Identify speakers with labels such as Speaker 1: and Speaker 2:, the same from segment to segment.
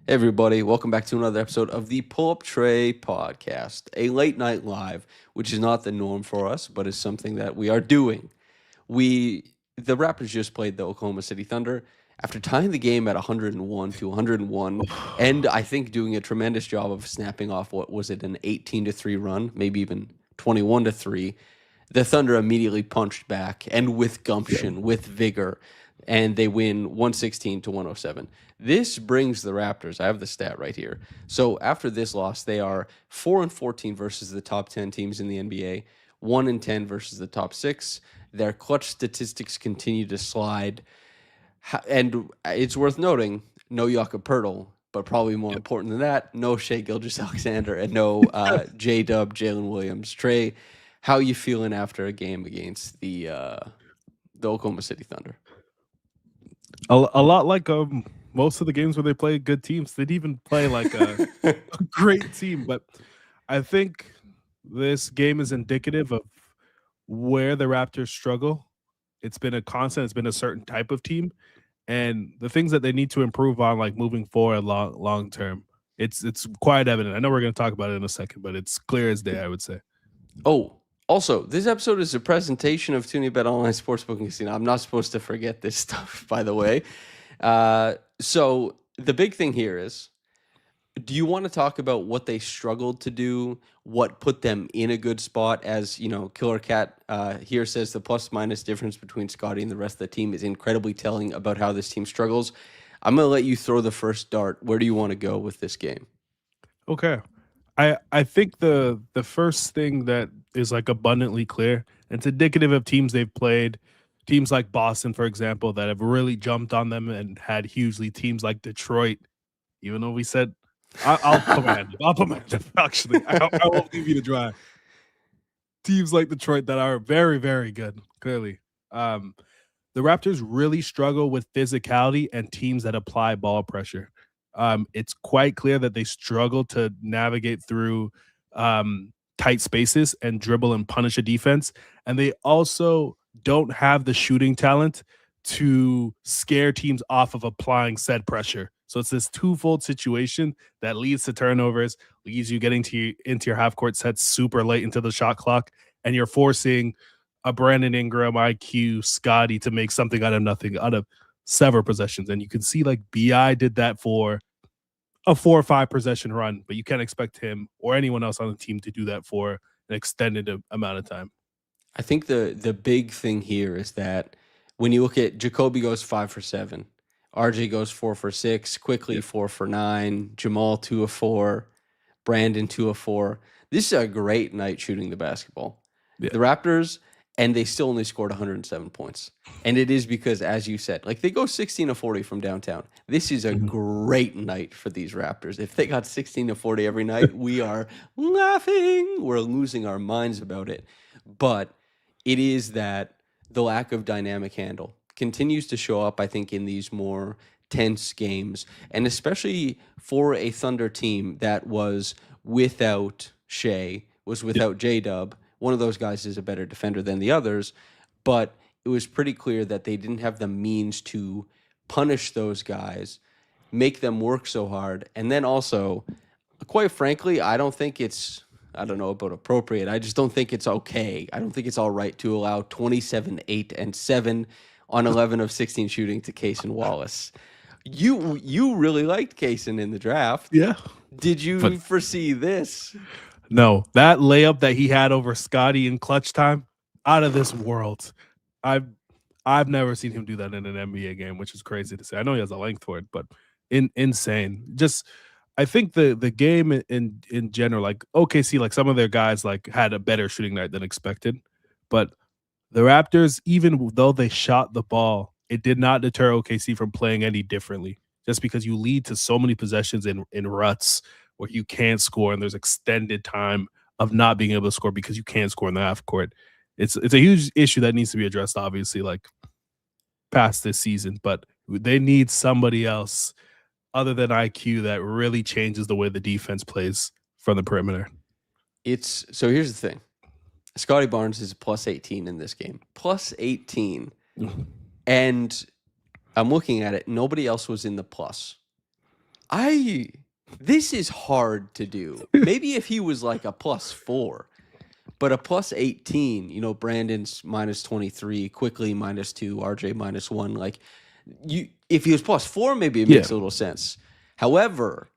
Speaker 1: Hey everybody, welcome back to another episode of the Pull Up Tray podcast, a late night live, which is not the norm for us, but is something that we are doing. The Raptors just played the Oklahoma City Thunder after tying the game at 101 to 101, and I think doing a tremendous job of snapping off what was it, an 18-3 run, maybe even 21-3. The Thunder immediately punched back, and with gumption, with vigor, and they win 116 to 107. This brings the Raptors. I have the stat right here. So after this loss, they are 4-14 versus the top 10 teams in the NBA, 1-10 versus the top six. Their clutch statistics continue to slide, and it's worth noting no Jakob Poeltl, but probably more important than that, no Shea Gilgeous-Alexander and no J-Dub, Jalen Williams. Trey, how you feeling after a game against the Oklahoma City Thunder?
Speaker 2: A lot like most of the games where they play good teams. They didn't even play like a great team, but I think this game is indicative of where the Raptors struggle. It's been a constant. It's been a certain type of team, and the things that they need to improve on, like moving forward, long term. It's quite evident. I know we're going to talk about it in a second, but it's clear as day. I would say.
Speaker 1: Oh, also, this episode is a presentation of Toonie Bet Online Sportsbook and Casino. I'm not supposed to forget this stuff, by the way. So the big thing here is, do you want to talk about what they struggled to do, what put them in a good spot? As you know, Killer Cat here says the plus minus difference between Scotty and the rest of the team is incredibly telling about how this team struggles. I'm going to let you throw the first dart. Where do you want to go with this game?
Speaker 2: Okay. I think the first thing that is like abundantly clear, and it's indicative of teams they've played, teams like Boston, for example, that have really jumped on them and had hugely teams like Detroit, even though we said I'll put my hand up. I'll put my hand up. Actually, I won't leave you to dry. Teams like Detroit that are very, very good, clearly. The Raptors really struggle with physicality and teams that apply ball pressure. It's quite clear that they struggle to navigate through tight spaces and dribble and punish a defense. And they also don't have the shooting talent to scare teams off of applying said pressure. So it's this twofold situation that leads to turnovers, leads you getting into your half court sets super late into the shot clock, and you're forcing a Brandon Ingram, IQ, Scotty to make something out of nothing, out of several possessions. And you can see like BI did that for a 4 or 5 possession run, but you can't expect him or anyone else on the team to do that for an extended amount of time.
Speaker 1: I think the big thing here is that when you look at Jacoby goes 5 for 7, RJ goes 4 for 6, quickly 4 for 9, Jamal 2 of 4, Brandon 2 of 4. This is a great night shooting the basketball.
Speaker 2: Yeah.
Speaker 1: The Raptors, and they still only scored 107 points. And it is because, as you said, like they go 16 of 40 from downtown. This is a great night for these Raptors. If they got 16 of 40 every night, we are laughing. We're losing our minds about it. But it is that the lack of dynamic handle continues to show up, I think, in these more tense games, and especially for a Thunder team that was without Shea, was without J-Dub. One of those guys is a better defender than the others, but it was pretty clear that they didn't have the means to punish those guys, make them work so hard, and then also, quite frankly, I don't know about appropriate. I just don't think it's okay. I don't think it's all right to allow 27, 8, and 7 on 11 of 16 shooting to Kaysen Wallace. You really liked Kaysen in the draft.
Speaker 2: Yeah.
Speaker 1: Did you foresee this?
Speaker 2: No, that layup that he had over Scotty in clutch time, out of this world. I've never seen him do that in an NBA game, which is crazy to say. I know he has a length for it, but insane. Just I think the game in general, like OKC, like some of their guys like had a better shooting night than expected, but the Raptors, even though they shot the ball, it did not deter OKC from playing any differently. Just because you lead to so many possessions in ruts where you can't score and there's extended time of not being able to score because you can't score in the half court. It's a huge issue that needs to be addressed, obviously, like past this season, but they need somebody else other than IQ that really changes the way the defense plays from the perimeter.
Speaker 1: So here's the thing. Scotty Barnes is plus 18 in this game. Plus 18. And I'm looking at it. Nobody else was in the plus. This is hard to do. Maybe if he was like a +4, but a +18, Brandon's -23, quickly -2, RJ -1. Like if he was +4, maybe it makes a little sense. However,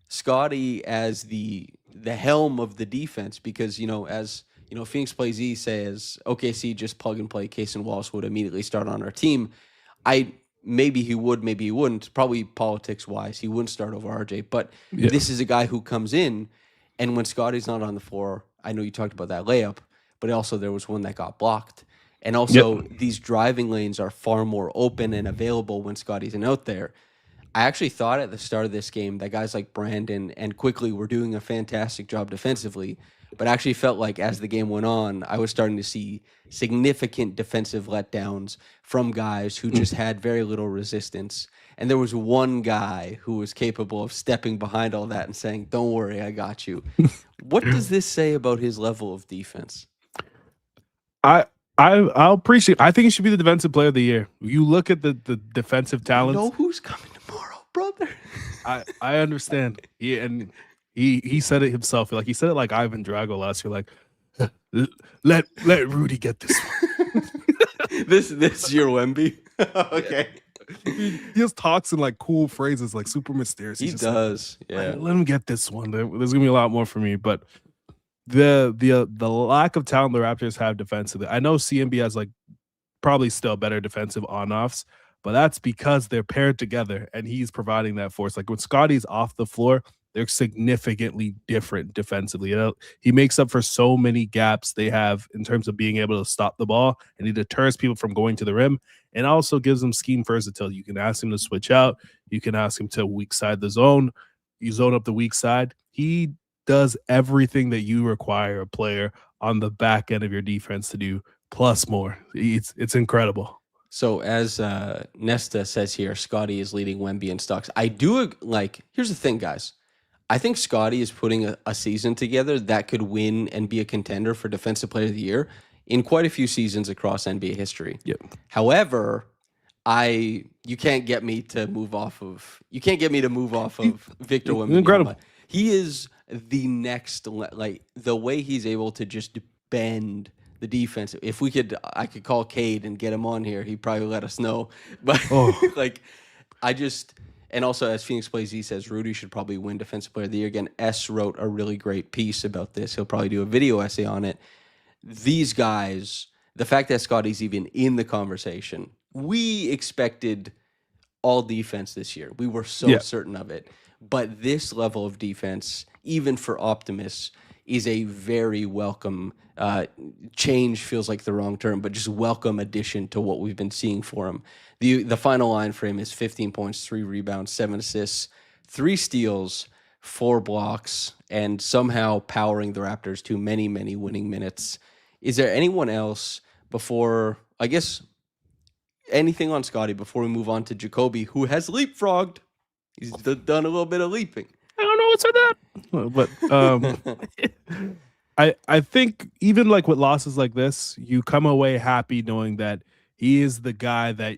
Speaker 1: Scotty as the helm of the defense, because as Phoenix Plays E says, OKC just plug and play. Case and Wallace would immediately start on our team. Maybe he would, maybe he wouldn't. Probably politics wise, he wouldn't start over RJ. But this is a guy who comes in, and when Scotty's not on the floor, I know you talked about that layup, but also there was one that got blocked. And also these driving lanes are far more open and available when Scotty isn't out there. I actually thought at the start of this game that guys like Brandon and Quickly were doing a fantastic job defensively, but actually felt like as the game went on, I was starting to see significant defensive letdowns from guys who just had very little resistance. And there was one guy who was capable of stepping behind all that and saying, "Don't worry, I got you." What does this say about his level of defense?
Speaker 2: I'll appreciate. I think he should be the defensive player of the year. You look at the defensive talents.
Speaker 1: You know who's coming tomorrow, brother?
Speaker 2: I understand. He said it himself. Like he said it like Ivan Drago last year. Like let Rudy get this one.
Speaker 1: this year, Wemby. Okay.
Speaker 2: He just talks in like cool phrases, like super mysterious.
Speaker 1: He does.
Speaker 2: Like, yeah. Let him get this one. There's gonna be a lot more for me, but the lack of talent the Raptors have defensively. I know CMB has like probably still better defensive on-offs, but that's because they're paired together and he's providing that force. Like when Scotty's off the floor, they're significantly different defensively. He makes up for so many gaps they have in terms of being able to stop the ball, and he deters people from going to the rim and also gives them scheme versatility. You can ask him to switch out. You can ask him to weak side the zone. You zone up the weak side. He does everything that you require a player on the back end of your defense to do, plus more. It's incredible.
Speaker 1: So as Nesta says here, Scotty is leading Wemby in stocks. I do here's the thing, guys. I think Scotty is putting a season together that could win and be a contender for Defensive Player of the Year in quite a few seasons across NBA history.
Speaker 2: Yep.
Speaker 1: However, you can't get me to move off of Victor Wembanyama.
Speaker 2: Incredible.
Speaker 1: He is the next, like the way he's able to just bend the defense. If I could call Cade and get him on here, he'd probably let us know. But and also as Phoenix Plays, he says Rudy should probably win Defensive Player of the Year again. S wrote a really great piece about this. He'll probably do a video essay on it. These guys, the fact that Scotty's even in the conversation, we expected all defense this year. We were so certain of it. But this level of defense, even for optimists, is a very welcome change. Feels like the wrong term, but just welcome addition to what we've been seeing for him. The final line for him is 15 points, 3 rebounds, 7 assists, 3 steals, 4 blocks, and somehow powering the Raptors to many, many winning minutes. Is there anyone else before, I guess, anything on Scotty before we move on to Jacobe, who has leapfrogged? He's done a little bit of leaping.
Speaker 2: I don't know what's with that. But I think even like with losses like this, you come away happy knowing that he is the guy that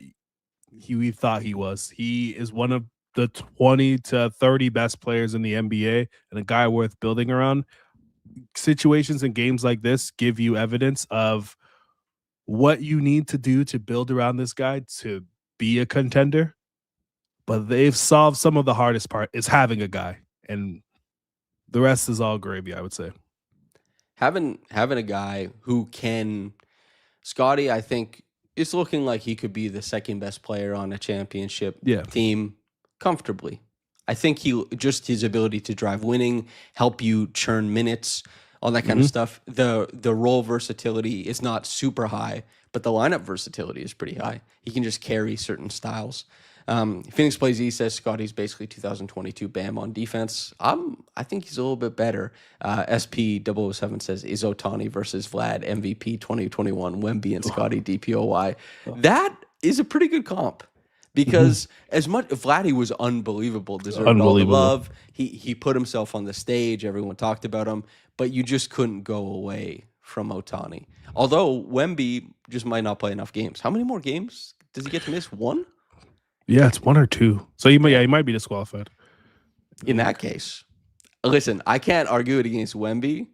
Speaker 2: we thought he was. He is one of the 20 to 30 best players in the NBA and a guy worth building around. Situations and games like this give you evidence of what you need to do to build around this guy to be a contender. But they've solved some of the hardest part is having a guy, and the rest is all gravy, I would say.
Speaker 1: Having a guy who can, Scotty, I think, is looking like he could be the second best player on a championship team comfortably. I think his ability to drive winning, help you churn minutes, all that kind of stuff. The role versatility is not super high, but the lineup versatility is pretty high. He can just carry certain styles. Phoenix Plays E says Scotty's basically 2022 Bam on defense. I think he's a little bit better. SP007 says, is Ohtani versus Vlad MVP 2021, Wemby and Scotty DPOY. That is a pretty good comp because as much Vladdy was unbelievable, deserved all the love. He put himself on the stage. Everyone talked about him, but you just couldn't go away from Ohtani. Although Wemby just might not play enough games. How many more games does he get to miss? 1?
Speaker 2: Yeah, it's 1 or 2. So he might be disqualified.
Speaker 1: In that case, listen, I can't argue it against Wemby,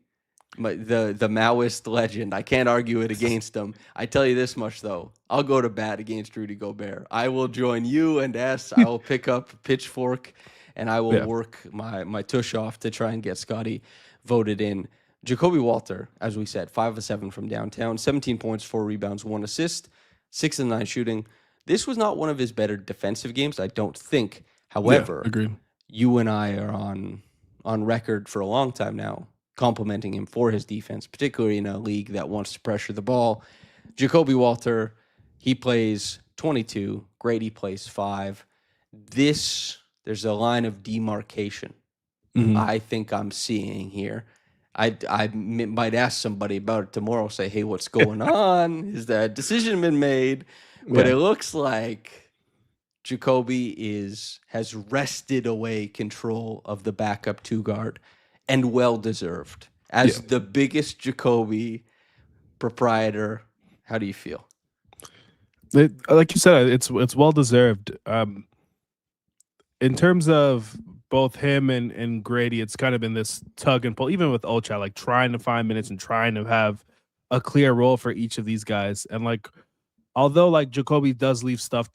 Speaker 1: but the Maoist legend. I can't argue it against him. I tell you this much though, I'll go to bat against Rudy Gobert. I will join you and S. I will pick up a pitchfork, and I will
Speaker 2: Yeah.
Speaker 1: work my tush off to try and get Scotty voted in. Jacobe Walter, as we said, 5 of 7 from downtown, 17 points, 4 rebounds, 1 assist, 6 of 9 shooting. This was not one of his better defensive games, I don't think.
Speaker 2: Yeah,
Speaker 1: However,
Speaker 2: agreed.
Speaker 1: you and I are on record for a long time now complimenting him for his defense, particularly in a league that wants to pressure the ball. Jacobe Walter, he plays 22. Grady plays 5. There's a line of demarcation I think I'm seeing here. I might ask somebody about it tomorrow, say, hey, what's going on? Is that decision been made? But
Speaker 2: Yeah.
Speaker 1: it looks like Jacoby has wrested away control of the backup 2 guard, and well deserved. As
Speaker 2: Yeah.
Speaker 1: the biggest Jacoby proprietor, how do you feel?
Speaker 2: Like you said, it's well deserved. In terms of both him and Grady, it's kind of been this tug and pull, even with Ocha, like trying to find minutes and trying to have a clear role for each of these guys. And like, although like Jacoby does leave stuff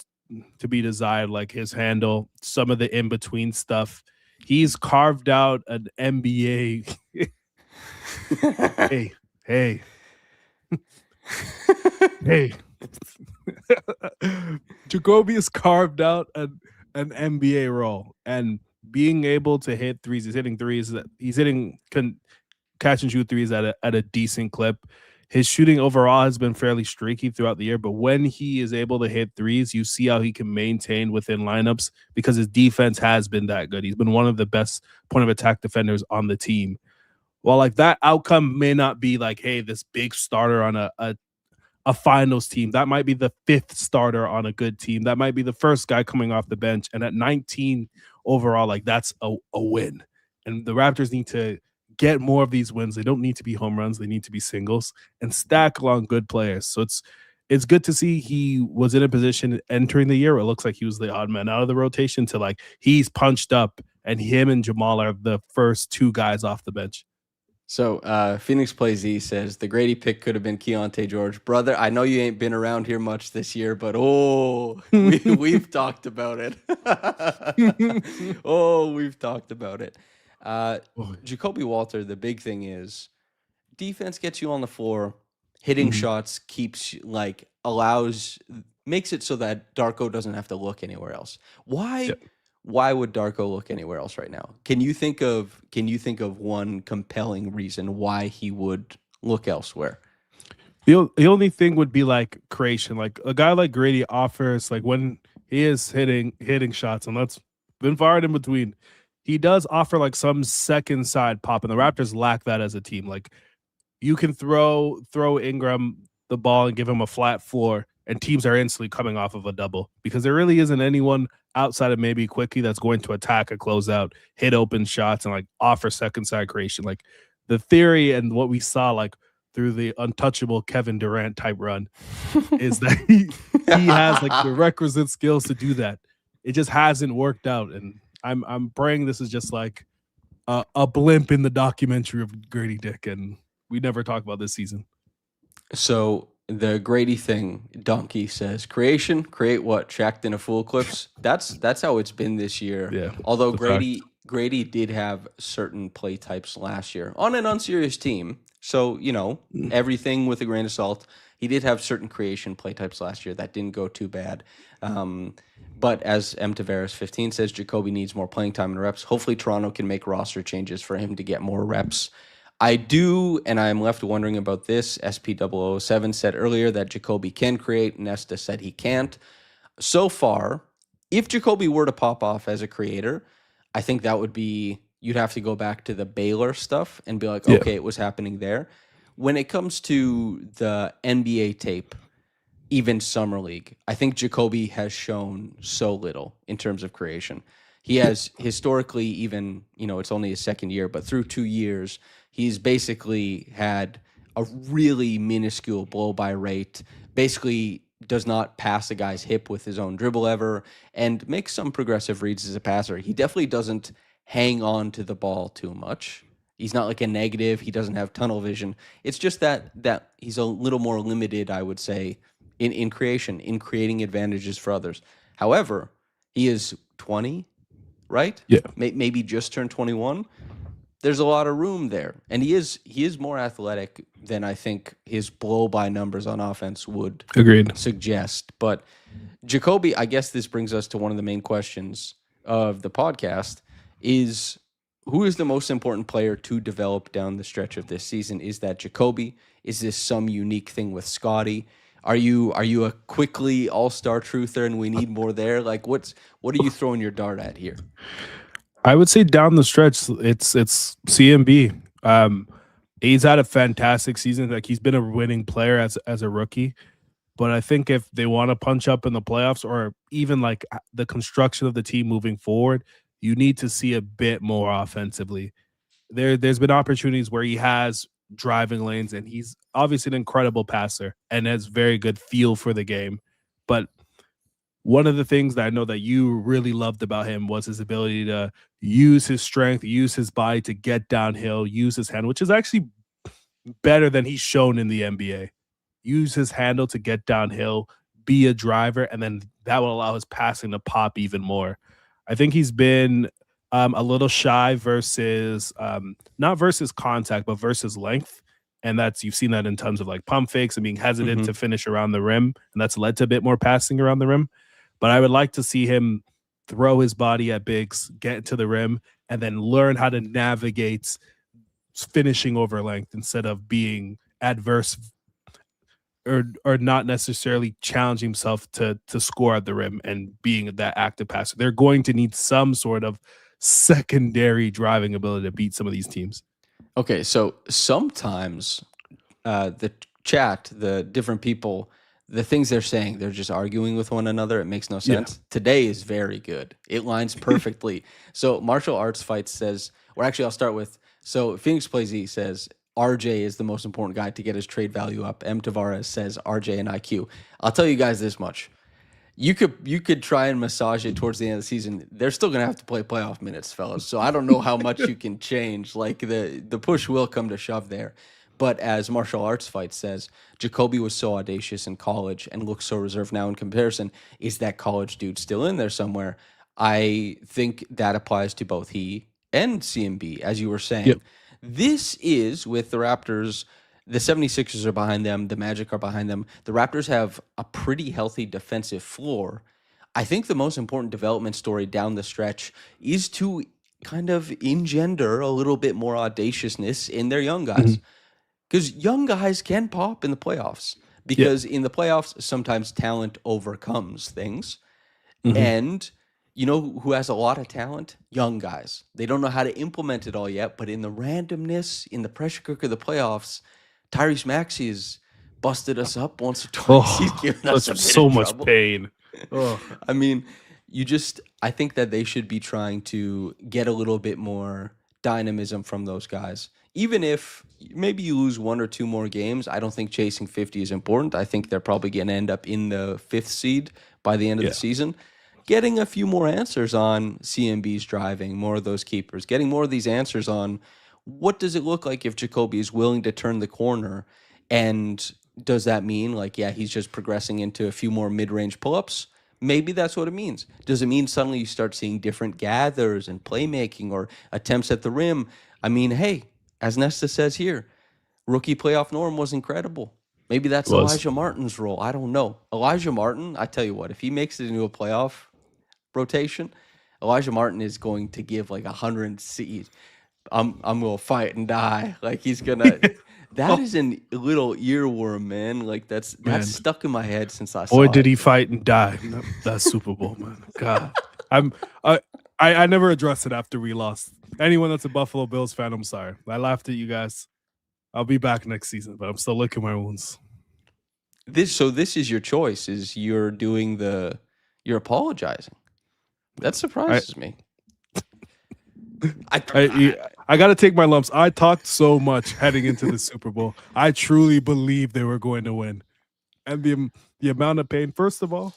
Speaker 2: to be desired, like his handle, some of the in between stuff, he's carved out an NBA. hey, hey, hey. Jacoby has carved out an NBA role, and being able to hit threes, he's hitting threes. He's hitting catch and shoot threes at a decent clip. His shooting overall has been fairly streaky throughout the year, but when he is able to hit threes, you see how he can maintain within lineups because his defense has been that good. He's been one of the best point of attack defenders on the team. While like that outcome may not be like, hey, this big starter on a finals team. That might be the 5th starter on a good team. That might be the first guy coming off the bench. And at 19 overall, like that's a win. And the Raptors need to get more of these wins. They don't need to be home runs. They need to be singles and stack along good players. So it's good to see he was in a position entering the year where it looks like he was the odd man out of the rotation to like he's punched up, and him and Jamal are the first 2 guys off the bench.
Speaker 1: So Phoenix Plays Z says the Grady pick could have been Keontae George. Brother, I know you ain't been around here much this year, but we've talked about it. We've talked about it. Jacobe Walter, the big thing is defense gets you on the floor, hitting shots makes it so that Darko doesn't have to look anywhere else. Why?
Speaker 2: Yep.
Speaker 1: Why would Darko look anywhere else right now? Can you think of one compelling reason why he would look elsewhere?
Speaker 2: The only thing would be like creation. Like a guy like Grady offers, like when he is hitting shots, and that's been fired in between, he does offer like some second side pop, and the Raptors lack that as a team. Like you can throw Ingram the ball and give him a flat floor, and teams are instantly coming off of a double because there really isn't anyone outside of maybe Quickie that's going to attack a closeout, hit open shots, and like offer second side creation. Like the theory and what we saw like through the untouchable Kevin Durant type run is that he has like the requisite skills to do that. It just hasn't worked out, and I'm praying this is just like a blimp in the documentary of Grady Dick, and we never talk about this season.
Speaker 1: So the Grady thing, Donkey says, create what? Shaqtin' in a Fool clips. That's how it's been this year.
Speaker 2: Yeah.
Speaker 1: Although Grady did have certain play types last year on an unserious team. So, everything with a grain of salt. He did have certain creation play types last year that didn't go too bad. But as M. Tavares 15 says, Jacoby needs more playing time and reps. Hopefully Toronto can make roster changes for him to get more reps. I do, and I'm left wondering about this. SP007 said earlier that Jacoby can create. Nesta said he can't. So far, if Jacoby were to pop off as a creator, I think that would be, you'd have to go back to the Baylor stuff and be like, okay, it was happening there. When it comes to the NBA tape, even Summer League, I think Jacoby has shown so little in terms of creation. He has historically, even, it's only his second year, but through 2 years, he's basically had a really minuscule blow-by rate. Basically, does not pass a guy's hip with his own dribble ever, and makes some progressive reads as a passer. He definitely doesn't hang on to the ball too much. He's not like a negative. He doesn't have tunnel vision. It's just that he's a little more limited, I would say, in creation, in creating advantages for others. However, he is 20, right?
Speaker 2: Yeah.
Speaker 1: Maybe just turned 21. There's a lot of room there, and he is more athletic than I think his blow by numbers on offense would
Speaker 2: Agreed.
Speaker 1: suggest. But Jacobe, I guess this brings us to one of the main questions of the podcast: is who is the most important player to develop down the stretch of this season? Is that Jacobe? Is this some unique thing with Scotty? Are you a quickly all-star truther and we need more there? Like what are you throwing your dart at here?
Speaker 2: I would say down the stretch, it's CMB. He's had a fantastic season. Like he's been a winning player as a rookie. But I think if they want to punch up in the playoffs or even like the construction of the team moving forward, you need to see a bit more offensively. There's been opportunities where he has driving lanes and he's obviously an incredible passer and has very good feel for the game. But one of the things that I know that you really loved about him was his ability to use his strength, use his body to get downhill, use his hand, which is actually better than he's shown in the NBA. Use his handle to get downhill, be a driver, and then that will allow his passing to pop even more. I think he's been a little shy versus not versus contact, but versus length. And you've seen that in tons of like pump fakes and being hesitant to finish around the rim. And that's led to a bit more passing around the rim. But I would like to see him throw his body at bigs, get to the rim, and then learn how to navigate finishing over length instead of being adverse or not necessarily challenging himself to score at the rim and being that active passer. They're going to need some sort of secondary driving ability to beat some of these teams.
Speaker 1: Okay, so sometimes the chat, the different people, the things they're saying, they're just arguing with one another. It makes no sense. Yeah. Today is very good. It lines perfectly. So Martial Arts Fights says, or actually I'll start with, so Phoenix Plays E says, RJ is the most important guy to get his trade value up. M. Tavares says RJ and IQ. I'll tell you guys this much. You could try and massage it towards the end of the season. They're still going to have to play playoff minutes, fellas. So I don't know how much you can change. Like the push will come to shove there. But as Martial Arts Fight says, Jacobe was so audacious in college and looks so reserved now in comparison. Is that college dude still in there somewhere? I think that applies to both he and CMB, as you were saying. Yep. This is with the Raptors. The 76ers are behind them. The Magic are behind them. The Raptors have a pretty healthy defensive floor. I think the most important development story down the stretch is to kind of engender a little bit more audaciousness in their young guys. Because young guys can pop in the playoffs. Because in the playoffs, sometimes talent overcomes things. And you know who has a lot of talent? Young guys. They don't know how to implement it all yet. But in the randomness, in the pressure cooker of the playoffs, Tyrese Maxey has busted us up once or twice. He's given us
Speaker 2: so much pain.
Speaker 1: I mean, I think that they should be trying to get a little bit more dynamism from those guys. Even if maybe you lose one or two more games, I don't think chasing 50 is important. I think they're probably going to end up in the 5th seed by the end of the season. Getting a few more answers on CMB's driving, more of those keepers, getting more of these answers on what does it look like if Jacobe is willing to turn the corner, and does that mean he's just progressing into a few more mid-range pull-ups? Maybe that's what it means. Does it mean suddenly you start seeing different gathers and playmaking or attempts at the rim? I mean, hey, as Nesta says here, rookie playoff Norm was incredible. Maybe that's Elijah Martin's role. I don't know. Elijah Martin, I tell you what, if he makes it into a playoff rotation, Elijah Martin is going to give 100 C's. I'm gonna fight and die. He's gonna. That is a little earworm, man. That's stuck in my head since I saw it.
Speaker 2: Boy, did he fight and die. That Super Bowl, man. God, I never addressed it after we lost. Anyone that's a Buffalo Bills fan, I'm sorry. I laughed at you guys. I'll be back next season, but I'm still licking my wounds.
Speaker 1: This is your choice. Is you're apologizing. That surprises me.
Speaker 2: I got to take my lumps. I talked so much heading into the Super Bowl. I truly believed they were going to win. And the amount of pain. First of all,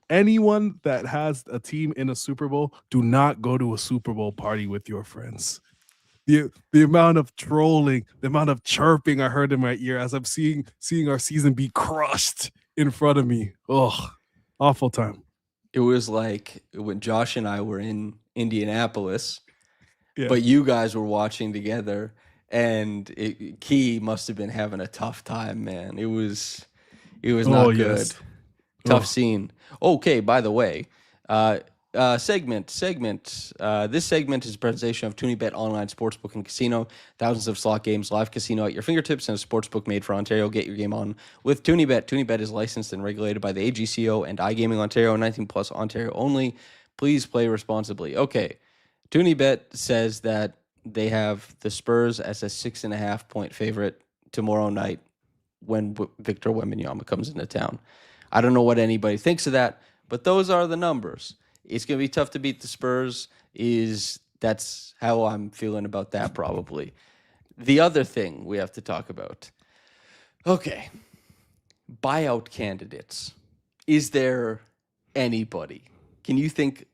Speaker 2: anyone that has a team in a Super Bowl, do not go to a Super Bowl party with your friends. The amount of trolling, the amount of chirping I heard in my ear as I'm seeing our season be crushed in front of me. Oh, awful time.
Speaker 1: It was like when Josh and I were in Indianapolis,
Speaker 2: Yeah.
Speaker 1: but you guys were watching together, and Key must have been having a tough time, man. It was not good.
Speaker 2: Yes.
Speaker 1: Tough scene. Okay, by the way, segment. This segment is a presentation of TunyBet Online Sportsbook and Casino. Thousands of slot games, live casino at your fingertips, and a sportsbook made for Ontario. Get your game on with TunyBet. TunyBet is licensed and regulated by the AGCO and iGaming Ontario, 19 plus Ontario only. Please play responsibly. Okay, TunyBet says that they have the Spurs as a 6.5 point favorite tomorrow night when Victor Wembanyama comes into town. I don't know what anybody thinks of that, but those are the numbers. It's going to be tough to beat the Spurs. That's how I'm feeling about that probably. The other thing we have to talk about. Okay. Buyout candidates. Is there anybody? Can you think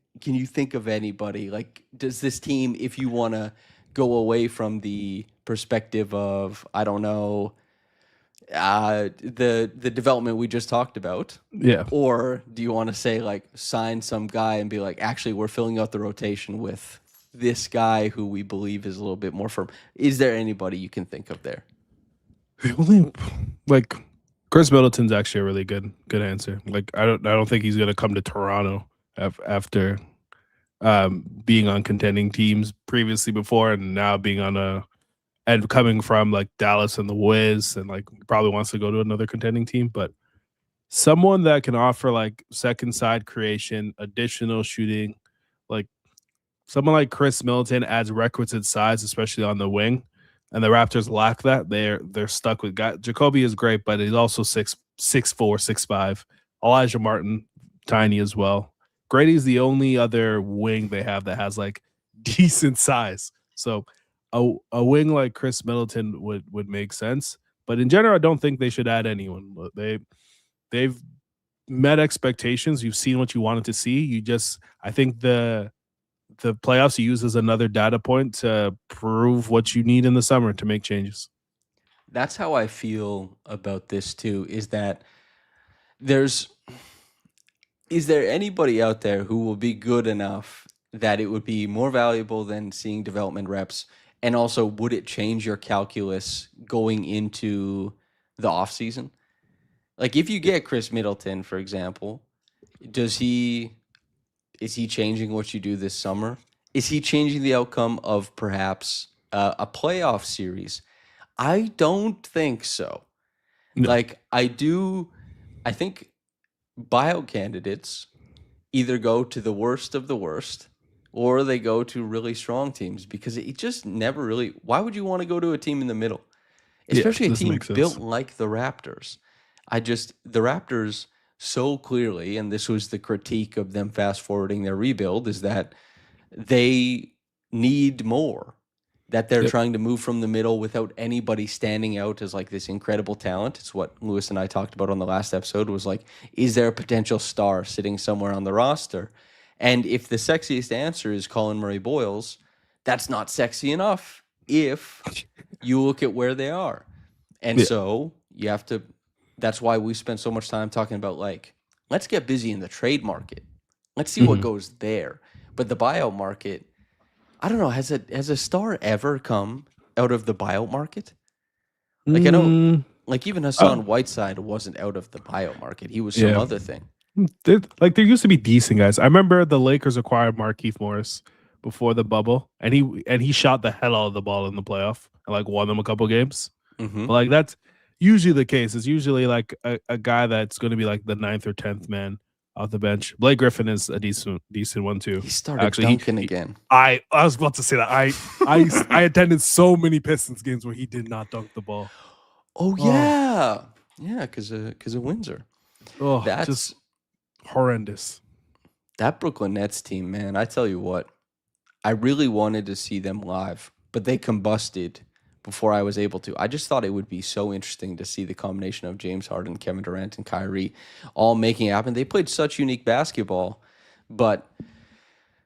Speaker 1: of anybody? Like, does this team, if you want to go away from the perspective of, I don't know, the development we just talked about,
Speaker 2: Yeah.
Speaker 1: or do you want to say like sign some guy and be like, actually we're filling out the rotation with this guy who we believe is a little bit more firm? Is there anybody you can think of there?
Speaker 2: The only, like, Chris Middleton's actually a really good answer. Like, I don't think he's gonna come to Toronto after being on contending teams previously before, and now being on and coming from like Dallas and the Wiz, and like probably wants to go to another contending team. But someone that can offer like second side creation, additional shooting, like someone like Chris Middleton adds requisite size, especially on the wing. And the Raptors lack that. They're stuck with guys. Jacobe is great, but he's also 6'4", 6'5". Elijah Martin, tiny as well. Grady's the only other wing they have that has like decent size. So a wing like Chris Middleton would make sense. But in general, I don't think they should add anyone. They've met expectations. You've seen what you wanted to see. I think the playoffs you use as another data point to prove what you need in the summer to make changes.
Speaker 1: That's how I feel about this too, is that is there anybody out there who will be good enough that it would be more valuable than seeing development reps? And also, would it change your calculus going into the offseason? Like, if you get Chris Middleton, for example, is he changing what you do this summer? Is he changing the outcome of perhaps a playoff series? I don't think so.
Speaker 2: No.
Speaker 1: Like, I think buyout candidates either go to the worst of the worst, or they go to really strong teams, because it just never really. Why would you want to go to a team in the middle, especially a team built like the Raptors? The Raptors so clearly, and this was the critique of them fast forwarding their rebuild, is that they need more. That they're trying to move from the middle without anybody standing out as like this incredible talent. It's what Lewis and I talked about on the last episode, was like, is there a potential star sitting somewhere on the roster? And if the sexiest answer is Colin Murray-Boyles, that's not sexy enough if you look at where they are. And so you have to, that's why we spent so much time talking about like, let's get busy in the trade market. Let's see what goes there. But the buyout market, I don't know, has a star ever come out of the buyout market? Like, I know, like even Hassan Whiteside wasn't out of the buyout market. He was some other thing.
Speaker 2: There used to be decent guys. I remember the Lakers acquired Markieff Morris before the bubble, and he shot the hell out of the ball in the playoff and like won them a couple games.
Speaker 1: Mm-hmm.
Speaker 2: But like that's usually the case. It's usually like a guy that's going to be like the 9th or 10th man off the bench. Blake Griffin is a decent one too.
Speaker 1: He started dunking again.
Speaker 2: I was about to say that. I attended so many Pistons games where he did not dunk the ball.
Speaker 1: Oh yeah, because of Windsor.
Speaker 2: Oh, that's just horrendous.
Speaker 1: That Brooklyn Nets team, man. I tell you what, I really wanted to see them live, but they combusted before I was able to. I just thought it would be so interesting to see the combination of James Harden, Kevin Durant, and Kyrie all making it happen. They played such unique basketball, but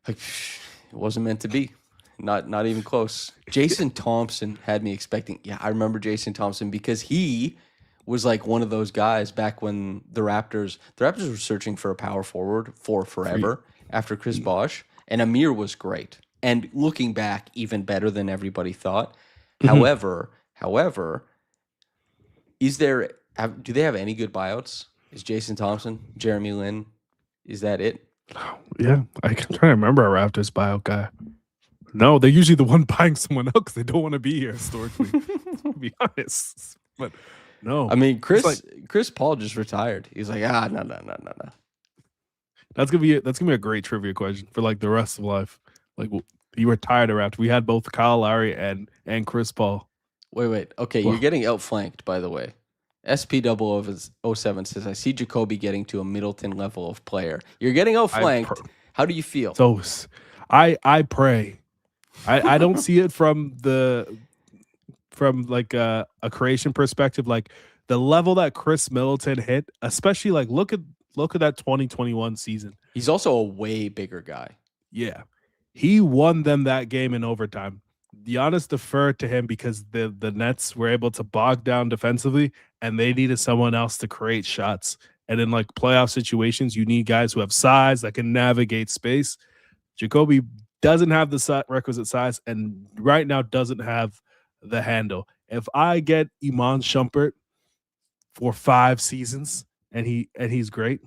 Speaker 1: like, it wasn't meant to be. Not even close. Jason Thompson had me expecting. Yeah, I remember Jason Thompson because he was like one of those guys back when the Raptors were searching for a power forward for forever after Chris Bosh, and Amir was great. And looking back, even better than everybody thought.
Speaker 2: Mhm.
Speaker 1: However, do they have any good buyouts? Is Jason Thompson, Jeremy Lin, is that it?
Speaker 2: Yeah, I can try to remember a Raptors buyout guy. No, they're usually the one buying someone else because they don't want to be here historically. To be honest, but no,
Speaker 1: I mean,
Speaker 2: it's like
Speaker 1: Chris Paul just retired. He's like, no.
Speaker 2: that's gonna be a great trivia question for like the rest of life. Like you were tired of Raptors. We had both Kyle Lowry and Chris Paul.
Speaker 1: Wait. Okay,
Speaker 2: Well,
Speaker 1: you're getting outflanked, by the way. SP0007 says, I see Jacoby getting to a Middleton level of player. You're getting outflanked. How do you feel?
Speaker 2: So I pray. I don't see it from like a creation perspective, like the level that Chris Middleton hit, especially like look at that 2021 season.
Speaker 1: He's also a way bigger guy.
Speaker 2: Yeah. He won them that game in overtime. Giannis deferred to him because the Nets were able to bog down defensively and they needed someone else to create shots. And in like playoff situations, you need guys who have size that can navigate space. Jacoby doesn't have the requisite size and right now doesn't have the handle. If I get Iman Shumpert for 5 seasons and he's great,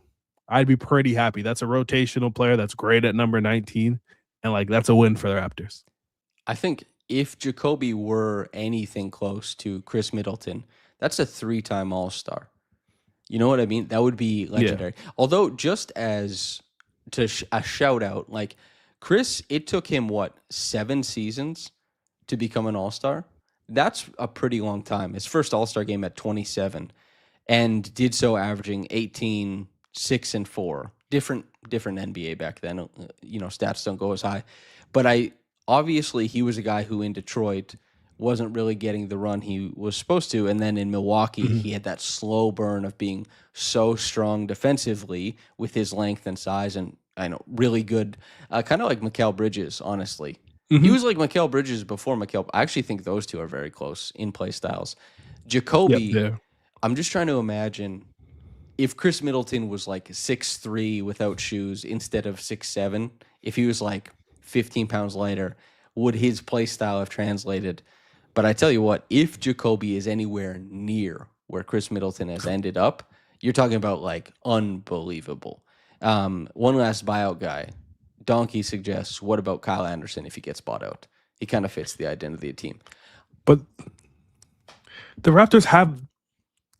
Speaker 2: I'd be pretty happy. That's a rotational player that's great at number 19 and like that's a win for the Raptors.
Speaker 1: I think if Jacoby were anything close to Chris Middleton, that's a 3-time All-Star. You know what I mean? That would be legendary. Yeah. Although, just as a shout out, like Chris, it took him 7 seasons to become an All-Star? That's a pretty long time. His first All-Star game at 27, and did so averaging 18, 6, and 4. Different NBA back then. Stats don't go as high. But obviously he was a guy who in Detroit wasn't really getting the run he was supposed to. And then in Milwaukee, he had that slow burn of being so strong defensively with his length and size, and really good, kind of like Mikal Bridges, honestly. He was like Mikal Bridges before Mikal. I actually think those two are very close in play styles. Jacoby, I'm just trying to imagine if Chris Middleton was like 6'3" without shoes instead of 6'7", if he was like 15 pounds lighter, would his play style have translated? But I tell you what, if Jacoby is anywhere near where Chris Middleton has ended up, you're talking about like unbelievable. One last buyout guy. Donkey suggests, what about Kyle Anderson if he gets bought out? He kind of fits the identity of the team.
Speaker 2: But the Raptors have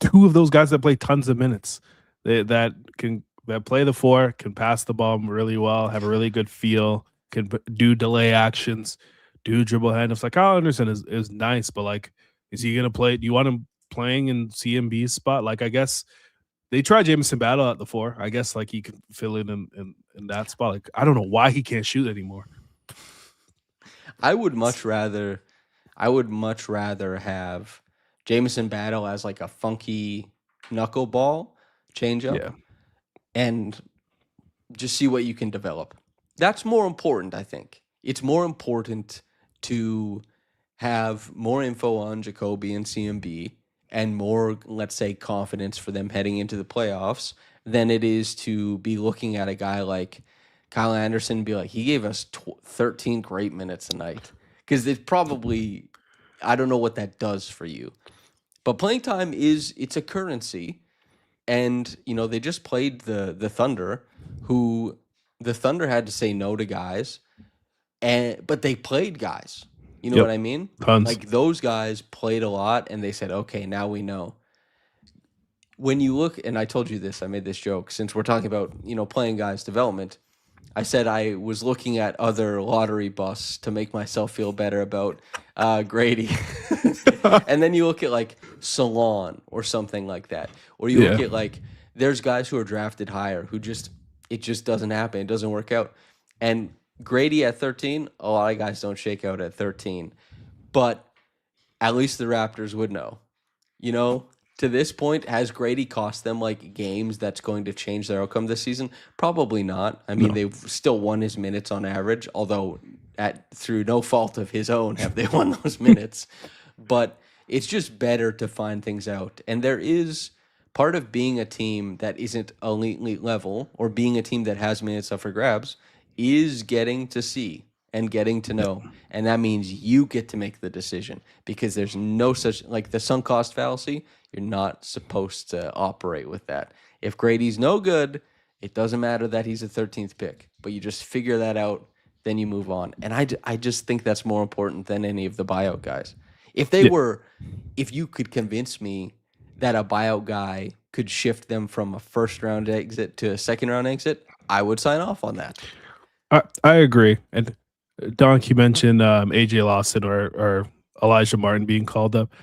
Speaker 2: 2 of those guys that play tons of minutes. That play the 4, can pass the ball really well, have a really good feel, can do delay actions, do dribble handoffs. Like Kyle Anderson is nice, but like, is he gonna play? Do you want him playing in CMB's spot? Like, I guess they tried Jamison Battle at the 4. I guess like he could fill in that spot. Like, I don't know why he can't shoot anymore.
Speaker 1: I would much rather have Jamison Battle as like a funky knuckleball changeup, and just see what you can develop. That's more important, I think. It's more important to have more info on Jacoby and CMB and more, let's say, confidence for them heading into the playoffs than it is to be looking at a guy like Kyle Anderson and be like, he gave us 13 great minutes a night. Because it's probably, I don't know what that does for you. But playing time it's a currency. And, they just played the Thunder, who the Thunder had to say no to guys, but they played guys. You know what I mean?
Speaker 2: Tons.
Speaker 1: Like, those guys played a lot, and they said, okay, now we know. When you look, and I told you this, I made this joke, since we're talking about, playing guys' development, I said I was looking at other lottery busts to make myself feel better about Grady. And then you look at, like, Salon or something like that. Or you look at, like, there's guys who are drafted higher who it just doesn't happen. It doesn't work out. And Grady at 13, a lot of guys don't shake out at 13. But at least the Raptors would know. You know, to this point, has Grady cost them like games that's going to change their outcome this season? Probably not. I mean,
Speaker 2: No.
Speaker 1: they've still won his minutes on average, although through no fault of his own have they won those minutes. But it's just better to find things out. And there is part of being a team that isn't elite level or being a team that has minutes up for grabs is getting to see and getting to know. And that means you get to make the decision because there's no such, like the sunk cost fallacy, you're not supposed to operate with that. If Grady's no good, it doesn't matter that he's a 13th pick, but you just figure that out, then you move on. And I just think that's more important than any of the buyout guys. If they were, if you could convince me that a buyout guy could shift them from a first round exit to a second round exit, I would sign off on that.
Speaker 2: I agree. And Donk, you mentioned AJ Lawson or Elijah Martin being called up.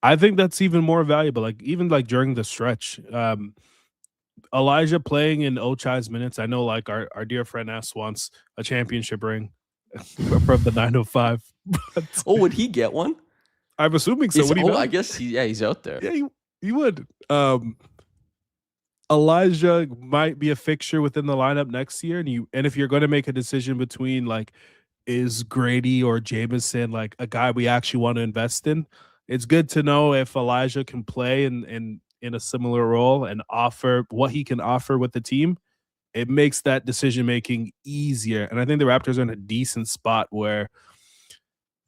Speaker 2: I think that's even more valuable. Like even like during the stretch, Elijah playing in Ochai's minutes. I know like our dear friend S wants a championship ring from the 905.
Speaker 1: Oh, would he get one?
Speaker 2: I'm assuming so.
Speaker 1: I guess he's out there.
Speaker 2: Yeah, he would. Elijah might be a fixture within the lineup next year, and if you're going to make a decision between like is Grady or Jameson like a guy we actually want to invest in, it's good to know if Elijah can play in a similar role and offer what he can offer with the team. It makes that decision making easier, and I think the Raptors are in a decent spot where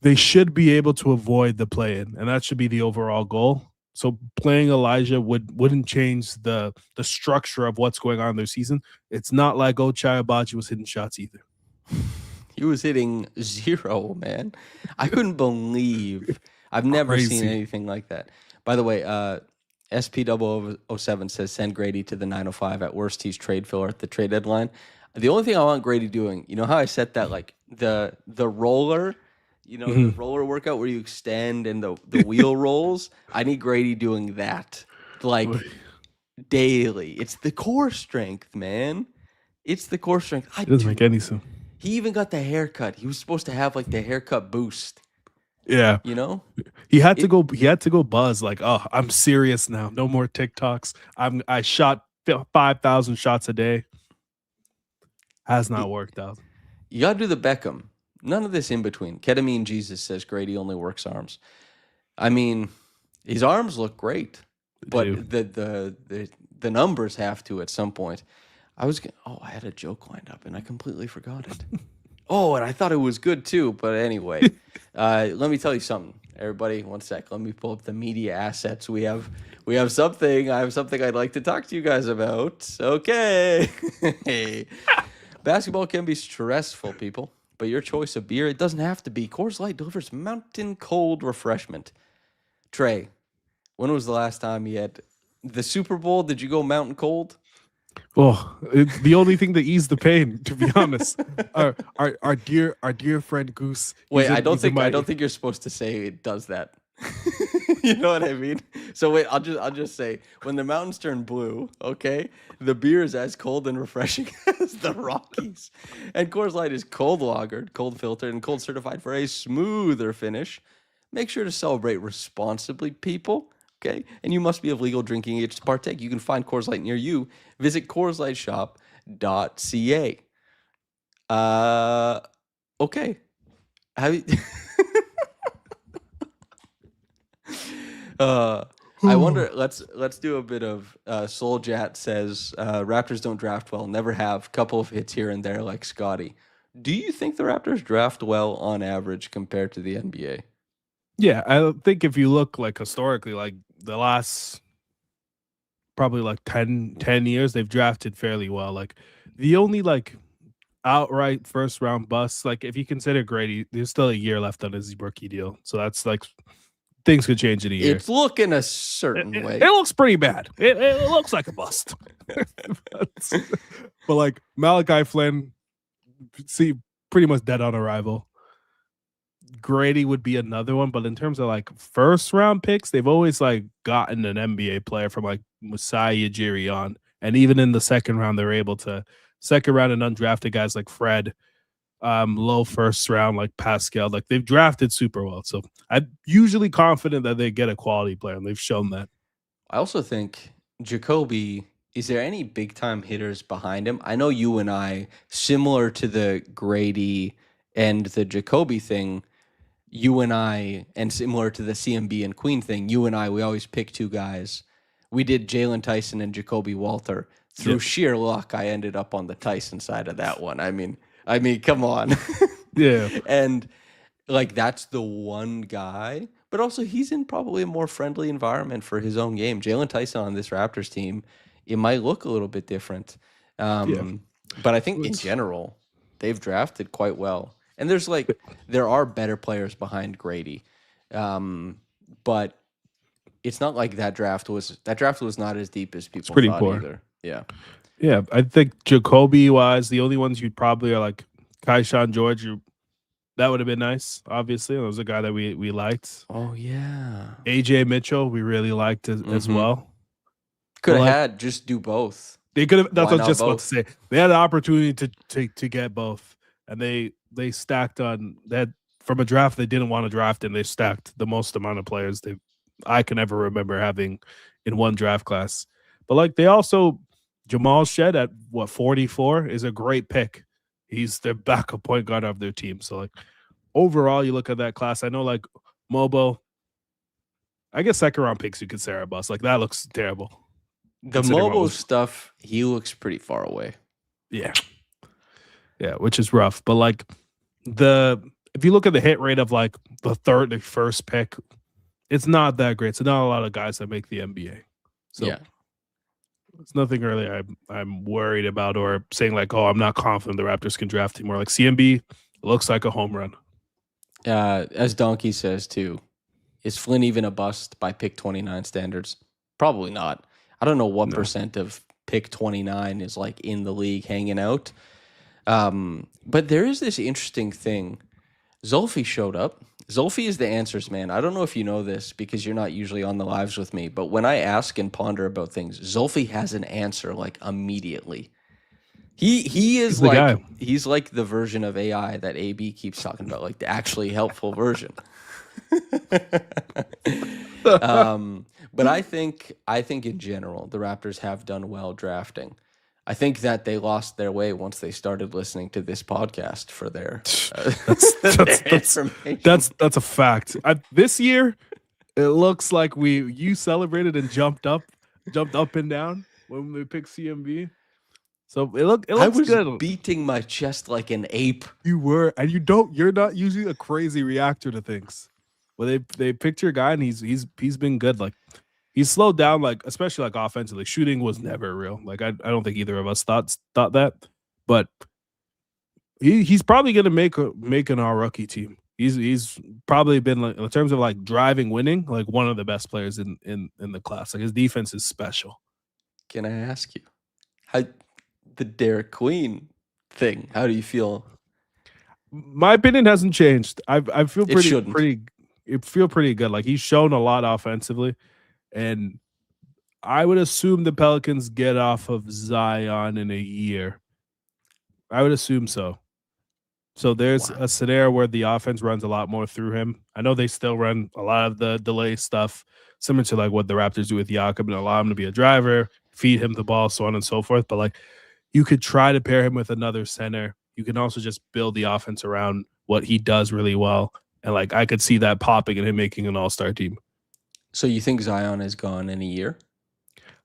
Speaker 2: they should be able to avoid the play-in, and that should be the overall goal. So playing Elijah wouldn't change the structure of what's going on in their season. It's not like Ochai Agbaji was hitting shots either.
Speaker 1: He was hitting 0, man. I couldn't believe. I've never seen anything like that. By the way, SP007 says send Grady to the 905. At worst, he's trade filler at the trade deadline. The only thing I want Grady doing, you know how I set that like the roller. The roller workout where you extend and the wheel rolls. I need Grady doing that like daily. It's the core strength, man. It's the core strength.
Speaker 2: It doesn't make any sense.
Speaker 1: He even got the haircut. He was supposed to have like the haircut boost.
Speaker 2: Yeah. He had to go buzz like, oh, I'm serious now. No more TikToks. I shot 5,000 shots a day. Has not worked out.
Speaker 1: You gotta do the Beckham. None of this in between. Ketamine Jesus says Grady only works arms. I mean, his arms look great, but the numbers have to at some point. I had a joke lined up and I completely forgot it. And I thought it was good too. But anyway, let me tell you something, everybody. One sec. Let me pull up the media assets. We have something. I have something I'd like to talk to you guys about. Okay. Basketball can be stressful, people. But your choice of beer, it doesn't have to be. Coors Light delivers mountain cold refreshment. Trey, when was the last time you had the Super Bowl? Did you go mountain cold?
Speaker 2: Oh, it's the only thing that eased the pain, to be honest. Our dear friend Goose.
Speaker 1: Wait, I don't think you're supposed to say it does that. You know what I mean? So wait, I'll just say when the mountains turn blue, okay, the beer is as cold and refreshing as the Rockies. And Coors Light is cold lagered, cold filtered, and cold certified for a smoother finish. Make sure to celebrate responsibly, people. Okay, and you must be of legal drinking age to partake. You can find Coors Light near you. Visit CoorsLightShop.ca. Okay. I wonder. Let's do a bit of Souljat says Raptors don't draft well, never have. Couple of hits here and there, like Scotty. Do you think the Raptors draft well on average compared to the NBA?
Speaker 2: Yeah, I think if you look like historically, like the last probably like 10 years, they've drafted fairly well. Like the only like outright first round busts, like if you consider Grady, there's still a year left on his rookie deal. So that's like things could change in a year.
Speaker 1: It's looking a certain way.
Speaker 2: It looks pretty bad. It looks like a bust. But like Malachi Flynn, pretty much dead on arrival. Grady would be another one, but in terms of like first round picks, they've always like gotten an NBA player from like Masai Ujiri on, and even in the second round, they're able to second round and undrafted guys like Fred low first round like Pascal. Like they've drafted super well. So I'm usually confident that they get a quality player, and they've shown that.
Speaker 1: I also think Jacoby, is there any big time hitters behind him? I know you and I, similar to the Grady and the Jacoby thing, you and I, and similar to the CMB and Queen thing, you and I, we always pick two guys. We did Jalen Tyson and Jacobe Walter. Through
Speaker 2: Yep.
Speaker 1: sheer luck, I ended up on the Tyson side of that one. I mean, come on.
Speaker 2: Yeah.
Speaker 1: And like that's the one guy, but also he's in probably a more friendly environment for his own game. Jalen Tyson on this Raptors team, it might look a little bit different.
Speaker 2: Yeah.
Speaker 1: But I think in
Speaker 2: It's-
Speaker 1: general, they've drafted quite well. And there are better players behind Grady. But it's not like that draft was not as deep as people
Speaker 2: pretty
Speaker 1: thought
Speaker 2: poor.
Speaker 1: either. Yeah.
Speaker 2: Yeah, I think Jacoby wise, the only ones you'd probably are like Kaishan George. That would have been nice. Obviously, that was a guy that we liked.
Speaker 1: Oh yeah.
Speaker 2: AJ Mitchell, we really liked as well.
Speaker 1: Could have
Speaker 2: like,
Speaker 1: had just do both.
Speaker 2: They could have. That's
Speaker 1: Why
Speaker 2: what I was
Speaker 1: not
Speaker 2: just about
Speaker 1: both?
Speaker 2: to say. They had an opportunity to get both, and they stacked on that from a draft they didn't want to draft, and they stacked the most amount of players I can ever remember having in one draft class. But like they also Jamal Shed at 44 is a great pick. He's the backup point guard of their team. So like overall, you look at that class. I know like Mobo. I guess second round picks you could say are a bust. Like that looks terrible.
Speaker 1: The mobile stuff, he looks pretty far away.
Speaker 2: Yeah. Yeah, which is rough. But like if you look at the hit rate of like the third and first pick, it's not that great. So not a lot of guys that make the NBA. So
Speaker 1: yeah.
Speaker 2: It's nothing really I'm worried about or saying like, oh, I'm not confident the Raptors can draft him. More like CMB looks like a home run.
Speaker 1: As Donkey says too, is Flynn even a bust by pick 29 standards? Probably not. I don't know what percent of pick 29 is like in the league hanging out. But there is this interesting thing. Zolfi showed up. Zolfi is the answers man. I don't know if you know this because you're not usually on the lives with me, but when I ask and ponder about things, Zolfi has an answer like immediately. He is like he's like the version of AI that AB keeps talking about, like the actually helpful version. But I think in general the Raptors have done well drafting. I think that they lost their way once they started listening to this podcast for their information.
Speaker 2: That's a fact. This year, it looks like you celebrated and jumped up and down when we picked CMB. So it looks
Speaker 1: I was
Speaker 2: good.
Speaker 1: Beating my chest like an ape.
Speaker 2: You were, and you're not usually a crazy reactor to things. Well, they picked your guy, and he's been good. Like he's slowed down, like especially like offensively. Shooting was never real. Like I don't think either of us thought that, but he's probably gonna make an all rookie team. He's probably been like in terms of like driving, winning, like one of the best players in the class. Like his defense is special.
Speaker 1: Can I ask you how the Derek Queen thing? How do you feel?
Speaker 2: My opinion hasn't changed. I feel pretty good. Like he's shown a lot offensively, and I would assume the Pelicans get off of Zion in a year. I would assume so. So there's a scenario where the offense runs a lot more through him. I know they still run a lot of the delay stuff, similar to like what the Raptors do with Jacob, and allow him to be a driver, feed him the ball, so on and so forth. But like you could try to pair him with another center. You can also just build the offense around what he does really well. And like I could see that popping and him making an all-star team.
Speaker 1: So you think Zion is gone in a year?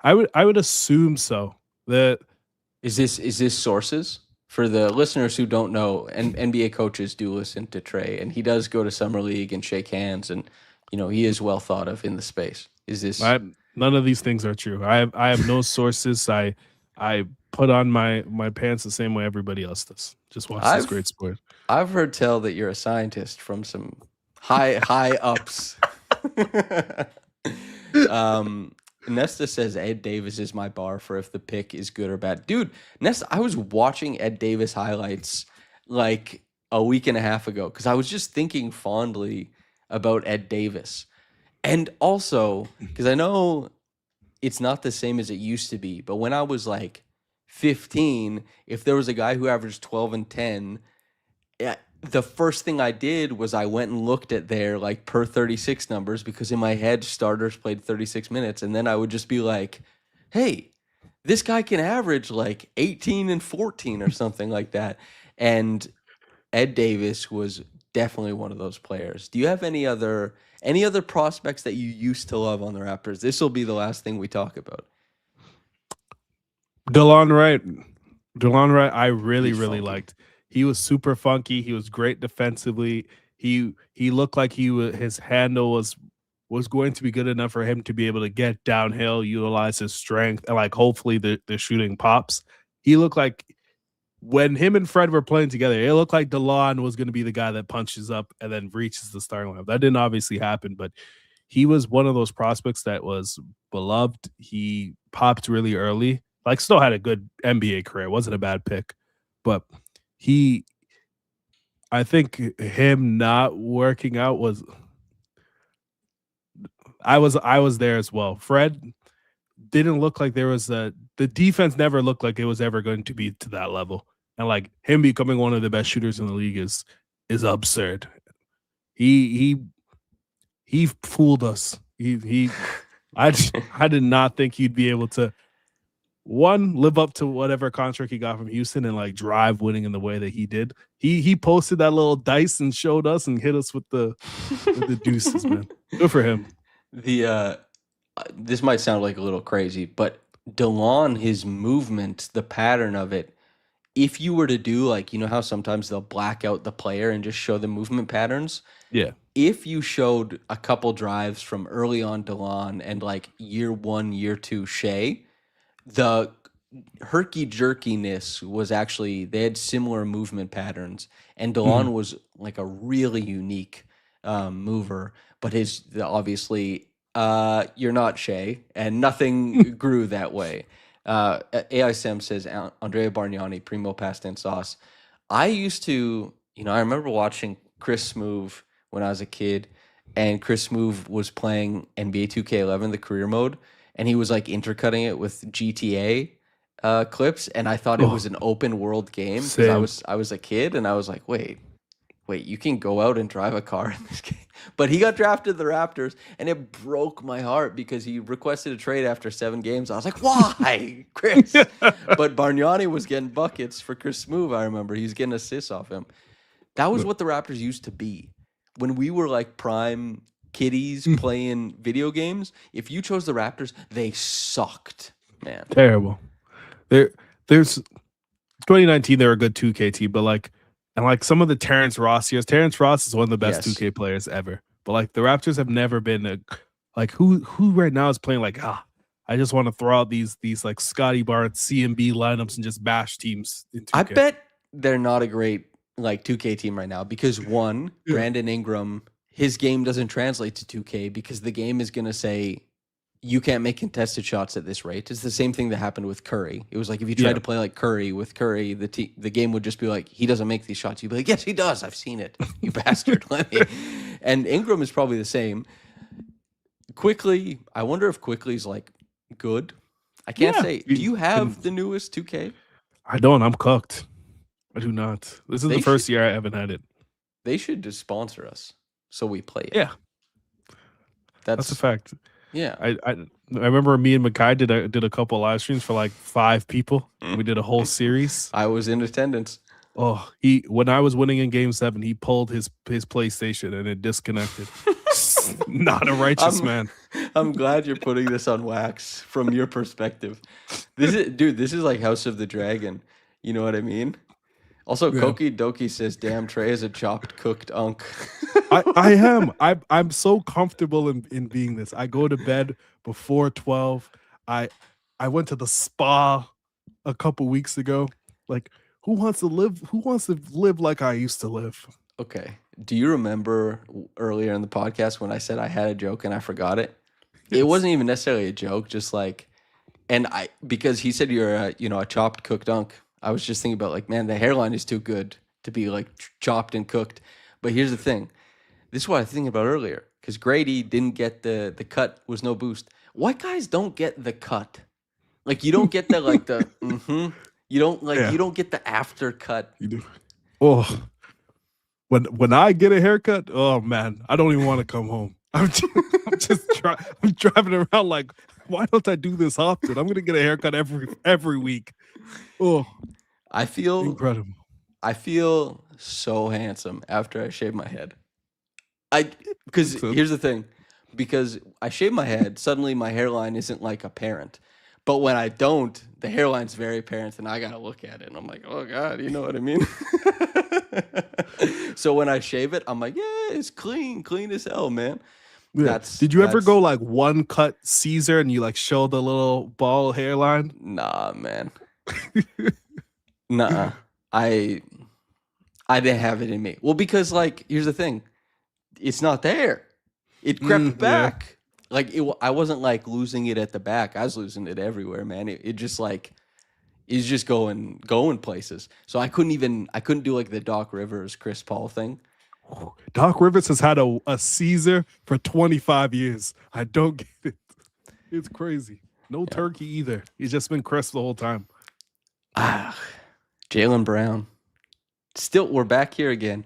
Speaker 2: I would assume so.
Speaker 1: Is this sources? For the listeners who don't know, NBA coaches do listen to Trey, and he does go to Summer League and shake hands, and he is well thought of in the space. Is this?
Speaker 2: None of these things are true. I have no sources. I put on my pants the same way everybody else does. Just watch this great sport.
Speaker 1: I've heard tell that you're a scientist from some high ups. Nesta says Ed Davis is my bar for if the pick is good or bad. Dude, Nesta, I was watching Ed Davis highlights like a week and a half ago because I was just thinking fondly about Ed Davis. And also, because I know it's not the same as it used to be, but when I was like 15, if there was a guy who averaged 12 and 10 the first thing I did was I went and looked at their like per 36 numbers because in my head starters played 36 minutes, and then I would just be like, "Hey, this guy can average like 18 and 14 or something like that." And Ed Davis was definitely one of those players. Do you have any other prospects that you used to love on the Raptors? This will be the last thing we talk about.
Speaker 2: DeLon Wright. DeLon Wright, I really,
Speaker 1: He's
Speaker 2: really
Speaker 1: funky.
Speaker 2: liked. He was super funky. He was great defensively. He looked like his handle was going to be good enough for him to be able to get downhill, utilize his strength, and like hopefully the shooting pops. He looked like when him and Fred were playing together, it looked like DeLon was going to be the guy that punches up and then reaches the starting line. That didn't obviously happen, but he was one of those prospects that was beloved. He popped really early, like still had a good NBA career. Wasn't a bad pick, but he, I think him not working out was. I was there as well. Fred didn't look like there was the defense never looked like it was ever going to be to that level. And like him becoming one of the best shooters in the league is absurd. He he fooled us. I did not think he'd be able to one live up to whatever contract he got from Houston and like drive winning in the way that he did. He posted that little dice and showed us and hit us with the deuces, man. Good for him.
Speaker 1: The this might sound like a little crazy, but DeLon, his movement, the pattern of it, if you were to do like, you know how sometimes they'll black out the player and just show the movement patterns?
Speaker 2: Yeah.
Speaker 1: If you showed a couple drives from early on DeLon and like year one, year two Shea, the herky jerkiness was actually they had similar movement patterns, and
Speaker 2: Mhm.
Speaker 1: DeLon was like a really unique mover. But obviously you're not Shea, and nothing grew that way. AI Sam says Andrea Bargnani, primo pasta and sauce. I used to, I remember watching Chris Smoove when I was a kid, and Chris Smoove was playing NBA 2K11, the career mode, and he was like intercutting it with GTA clips, and I thought it was
Speaker 2: Oh,
Speaker 1: an open world game because I
Speaker 2: same.
Speaker 1: was I was a kid, and I was like, wait, you can go out and drive a car in this game. But he got drafted to the Raptors, and it broke my heart because he requested a trade after 7 games. I was like, why, Chris? But Bargnani was getting buckets for Chris Smoove. I remember he was getting assists off him. That was what the Raptors used to be. When we were like prime kiddies playing video games, if you chose the Raptors, they sucked, man.
Speaker 2: Terrible. There's 2019 they were a good 2K team, but like and like some of the Terrence Ross years, Terrence Ross is one of the best
Speaker 1: Yes.
Speaker 2: 2K players ever. But like the Raptors have never been like who right now is playing like I just want to throw out these like Scotty Barnes CMB lineups and just bash teams in
Speaker 1: I
Speaker 2: 2K.
Speaker 1: bet they're not a great like 2K team right now because one,
Speaker 2: Yeah.
Speaker 1: Brandon Ingram, his game doesn't translate to 2K because the game is going to say you can't make contested shots at this rate. It's the same thing that happened with Curry. It was like if you tried
Speaker 2: Yeah.
Speaker 1: to play like Curry with Curry, the game would just be like he doesn't make these shots. You'd be like, yes, he does. I've seen it. You bastard. Let me. And Ingram is probably the same. Quickly, I wonder if Quickly's like good. I can't
Speaker 2: Yeah.
Speaker 1: say. Do you have the newest 2K?
Speaker 2: I don't. I'm cooked. I do not. This is
Speaker 1: They
Speaker 2: the first
Speaker 1: should.
Speaker 2: year I haven't had it.
Speaker 1: They should just sponsor us so we play it.
Speaker 2: Yeah, that's a
Speaker 1: That's
Speaker 2: fact.
Speaker 1: yeah.
Speaker 2: I remember me and Makai did a couple live streams for like 5 people. We did a whole series.
Speaker 1: I was in attendance.
Speaker 2: Oh, he when I was winning in Game 7, he pulled his PlayStation and it disconnected. Not a righteous man.
Speaker 1: I'm glad you're putting this on wax from your perspective. This is like House of the Dragon. You know what I mean? Also,
Speaker 2: Yeah.
Speaker 1: Koki Doki says, "Damn, Trey is a chopped cooked unk."
Speaker 2: I am. I'm so comfortable in being this. I go to bed before 12. I went to the spa a couple weeks ago. Like, who wants to live like I used to live?
Speaker 1: Okay. Do you remember earlier in the podcast when I said I had a joke and I forgot it? It
Speaker 2: Yes.
Speaker 1: wasn't even necessarily a joke, just like, and because he said you're a chopped cooked unk. I was just thinking about like, man, the hairline is too good to be like chopped and cooked. But here's the thing. This is what I was thinking about earlier because Grady didn't get the cut was no boost. White guys don't get the cut. Like you don't get the You don't
Speaker 2: Yeah.
Speaker 1: you don't get the after cut.
Speaker 2: You do. Oh, when I get a haircut, oh man, I don't even want to come home. I'm driving around like, why don't I do this often? I'm gonna get a haircut every week. Oh,
Speaker 1: I feel
Speaker 2: incredible.
Speaker 1: I feel so handsome after I shave my head. Because
Speaker 2: So-
Speaker 1: here's the thing, because I shave my head, suddenly my hairline isn't like apparent. But when I don't, the hairline's very apparent, and I gotta look at it, and I'm like, oh god, you know what I mean? So when I shave it, I'm like, yeah, it's clean as hell, man.
Speaker 2: Yeah. Did you ever go like one cut Caesar and you like show the little ball hairline?
Speaker 1: Nah, man. Nuh-uh. I didn't have it in me. Well, because like, here's the thing, it's not there. It crept back. Like I wasn't like losing it at the back. I was losing it everywhere, man. It just like it's just going places. So I couldn't do like the Doc Rivers, Chris Paul thing.
Speaker 2: Doc Rivers has had a Caesar for 25 years. I don't get it. It's crazy. No turkey either. He's just been crisp the whole time.
Speaker 1: Jaylen Brown. Still, we're back here again.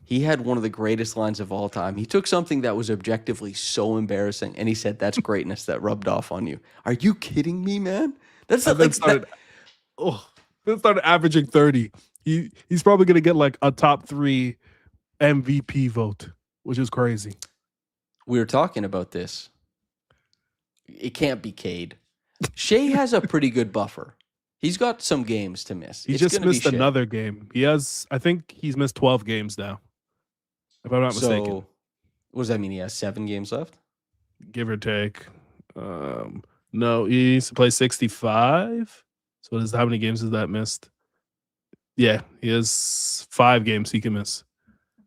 Speaker 1: He had one of the greatest lines of all time. He took something that was objectively so embarrassing, and he said, "That's greatness that rubbed off on you." Are you kidding me, man? That's not like
Speaker 2: then started averaging 30. He's probably gonna get like a top 3 MVP vote, which is crazy.
Speaker 1: We were talking about this. It can't be Cade. Shea has a pretty good buffer. He's got some games to miss.
Speaker 2: He just missed another game. I think he's missed 12 games now, if I'm not mistaken.
Speaker 1: What does that mean? He has 7 games left?
Speaker 2: Give or take. No, he needs to play 65. So how many games is that missed? Yeah, he has 5 games he can miss.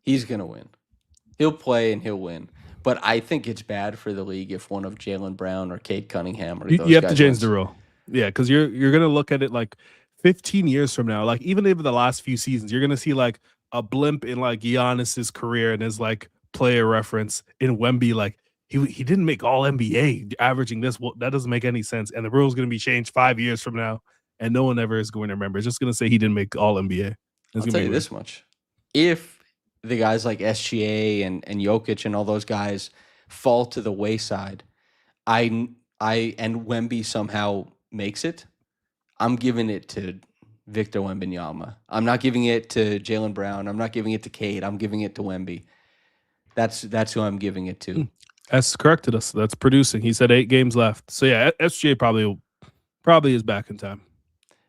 Speaker 1: He's going to win. He'll play and he'll win. But I think it's bad for the league if one of Jaylen Brown or Cade Cunningham or those
Speaker 2: you have
Speaker 1: guys
Speaker 2: to change
Speaker 1: wins.
Speaker 2: the rule. Yeah, because you're gonna look at it like 15 years from now, like even over the last few seasons, you're gonna see like a blimp in like Giannis's career and his like player reference in Wemby. Like he didn't make all NBA averaging this. Well, that doesn't make any sense. And the rule's gonna be changed 5 years from now, and no one ever is going to remember. It's just gonna say he didn't make all NBA.
Speaker 1: I'll tell you this much: if the guys like SGA and Jokic and all those guys fall to the wayside, and Wemby somehow makes it, I'm giving it to Victor Wembanyama. I'm not giving it to Jaylen Brown. I'm not giving it to Cade. I'm giving it to Wemby. That's who I'm giving it to.
Speaker 2: S corrected us. That's producing. He said 8 games left. So yeah, SGA probably is back in time.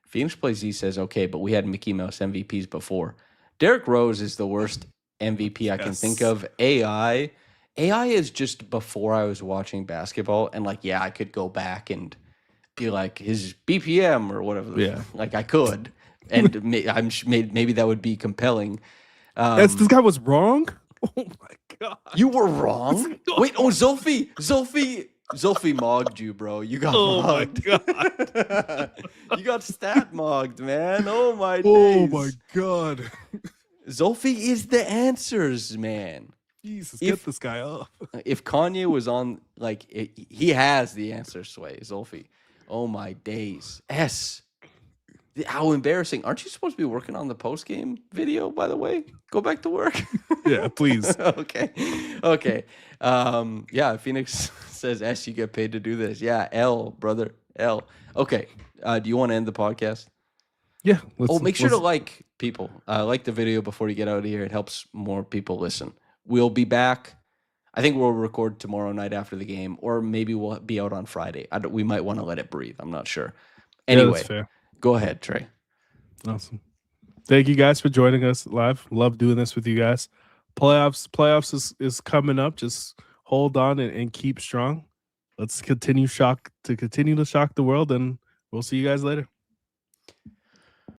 Speaker 1: Phoenix Plays Z says, okay, but we had Mickey Mouse MVPs before. Derrick Rose is the worst MVP I can think of. AI is just before I was watching basketball, and like, yeah, I could go back and be like his BPM or whatever.
Speaker 2: Yeah,
Speaker 1: like I could, and maybe that would be compelling.
Speaker 2: This guy was wrong. Oh my god,
Speaker 1: you were wrong. Wait, Zolfi mogged you, bro. You got mogged.
Speaker 2: My god.
Speaker 1: You got stat mogged, man. Oh my days.
Speaker 2: Oh my god.
Speaker 1: Zolfi is the answers, man.
Speaker 2: Jesus, get this guy up.
Speaker 1: If Kanye was on, like, he has the answer, Sway. Zolfi. Oh my days. How embarrassing. Aren't you supposed to be working on the post-game video, by the way? Go back to work.
Speaker 2: Yeah, please.
Speaker 1: Okay. Yeah, Phoenix says, S, you get paid to do this. Yeah, L, brother. L. Okay. Do you want to end the podcast?
Speaker 2: Yeah.
Speaker 1: Make sure to like people. Like the video before you get out of here. It helps more people listen. We'll be back. I think we'll record tomorrow night after the game, or maybe we'll be out on Friday. We might want to let it breathe. I'm not sure. Anyway,
Speaker 2: that's fair.
Speaker 1: Go ahead, Trey.
Speaker 2: Awesome. Thank you guys for joining us live. Love doing this with you guys. Playoffs is coming up. Just hold on and keep strong. Let's continue to shock the world, and we'll see you guys later.